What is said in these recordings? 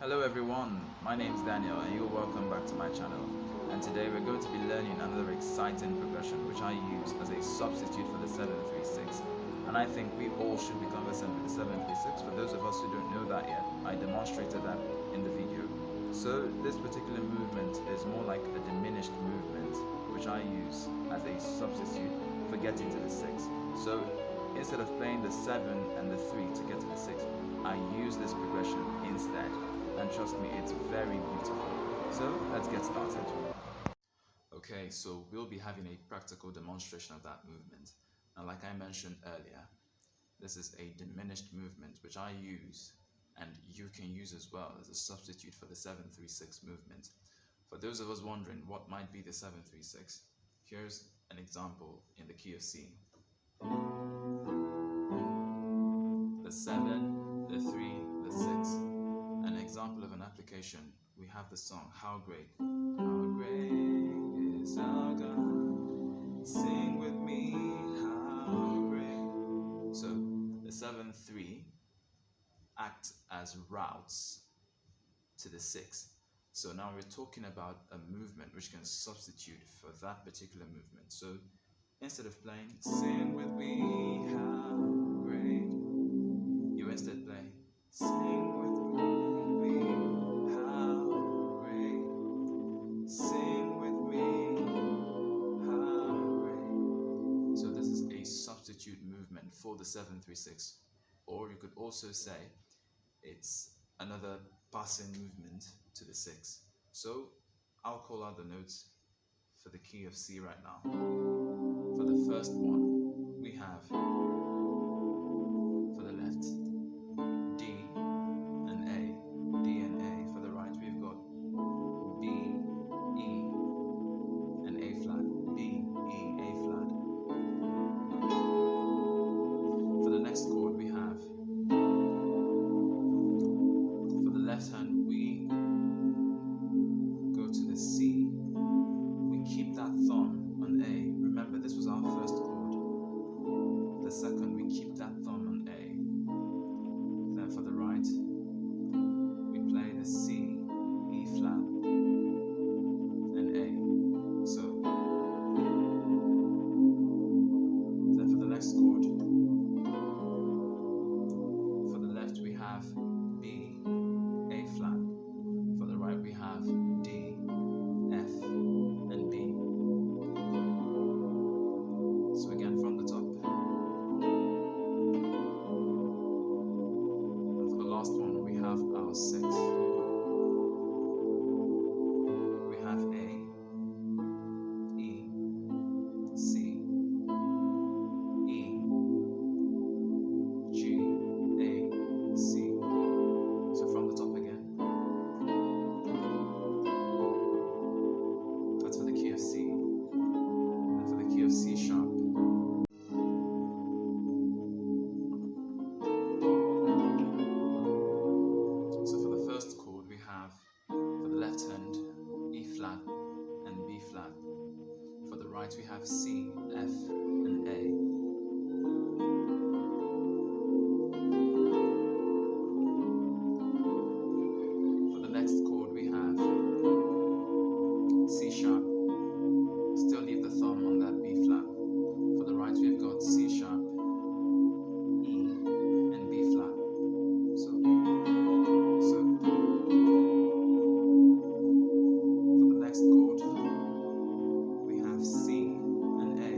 Hello everyone, my name is Daniel and you're welcome back to my channel. And today we're going to be learning another exciting progression which I use as a substitute for the 736. And I think we all should be conversant with the 736. For those of us who don't know that yet, I demonstrated that in the video. So this particular movement is more like a diminished movement which I use as a substitute for getting to the 6. So instead of playing the 7 and the 3 to get to the 6, I use this progression instead. And trust me, it's very beautiful. So let's get started. Okay, so we'll be having a practical demonstration of that movement. Now, like I mentioned earlier, this is a diminished movement which I use and you can use as well as a substitute for the 736 movement. For those of us wondering what might be the 736, here's an example in the key of C. The 7, the 3, the 6. An example of an application, we have the song How Great is our God, sing with me how great. So the 7-3 act as routes to the 6. So now we're talking about a movement which can substitute for that particular movement. So instead of playing sing with me how great, you instead play sing with me how great, sing with me how great. So this is a substitute movement for the 736, or you could also say it's another passing movement to the 6. So I'll call out the notes for the key of C right now. For the first one, we have for the left D and A, D and A. For the right, we've got B, E, and A flat, B, E, A flat. For the next chord, we have for the left hand, we go to the C. We keep that thumb on A. Remember, this was our first chord. The second, we keep that thumb on A. Then for the right, we play the C, E flat, and A. So then for the next chord, for the left we have B, A flat. For the right we have D, F, and B. So again from the top. And for the last one we have our 6. We have A, E, C, E, G, A, C. So from the top again. That's for the key of C. And for the key of C sharp. So for the first chord we have for the left hand E flat and B flat. For the right we have C, F, and A. For the next chord we have C sharp. Still leave the thumb on that B flat. For the right we've got C sharp, E, and B flat. So. For the next chord we have C and A.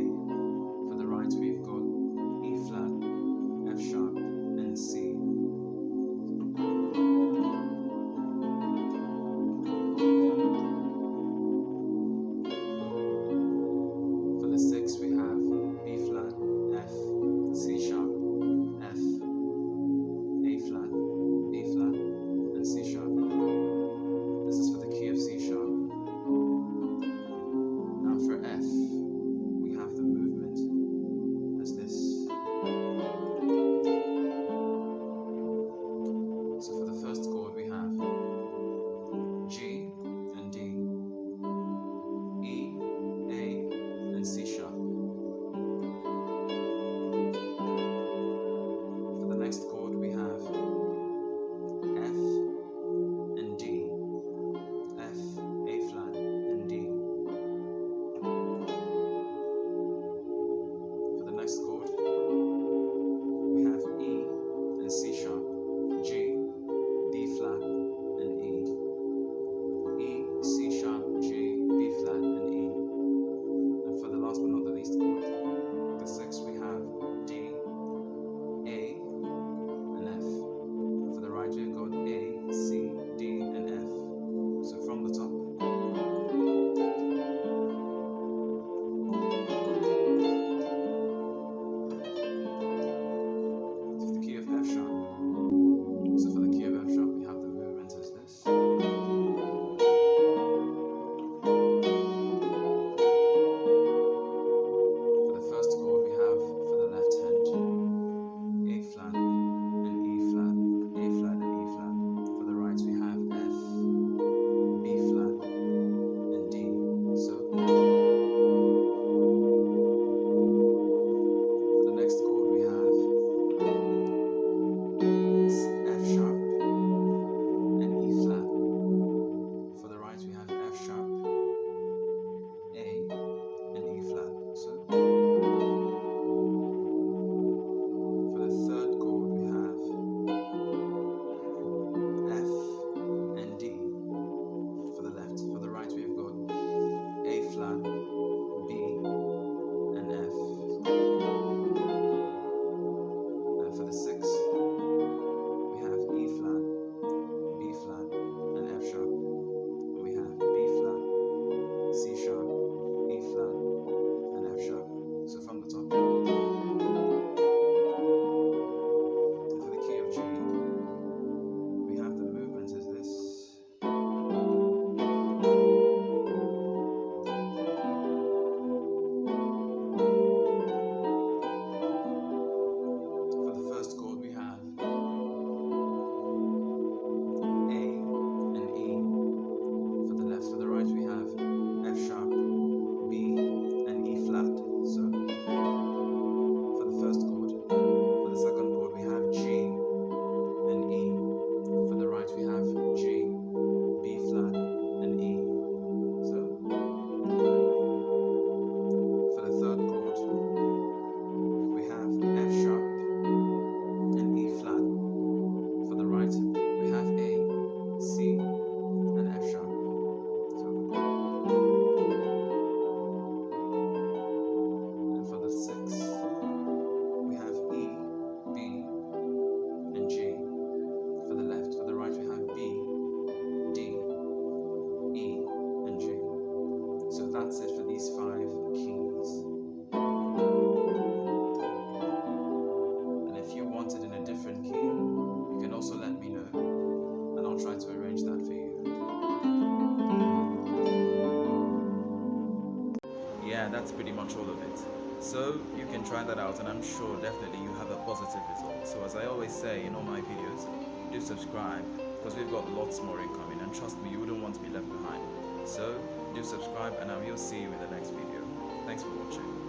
yeah, that's pretty much all of it. So you can try that out, and I'm sure definitely you have a positive result. So as I always say in all my videos, do subscribe, because we've got lots more incoming, and trust me, you wouldn't want to be left behind. So do subscribe, and I will see you in the next video. Thanks for watching.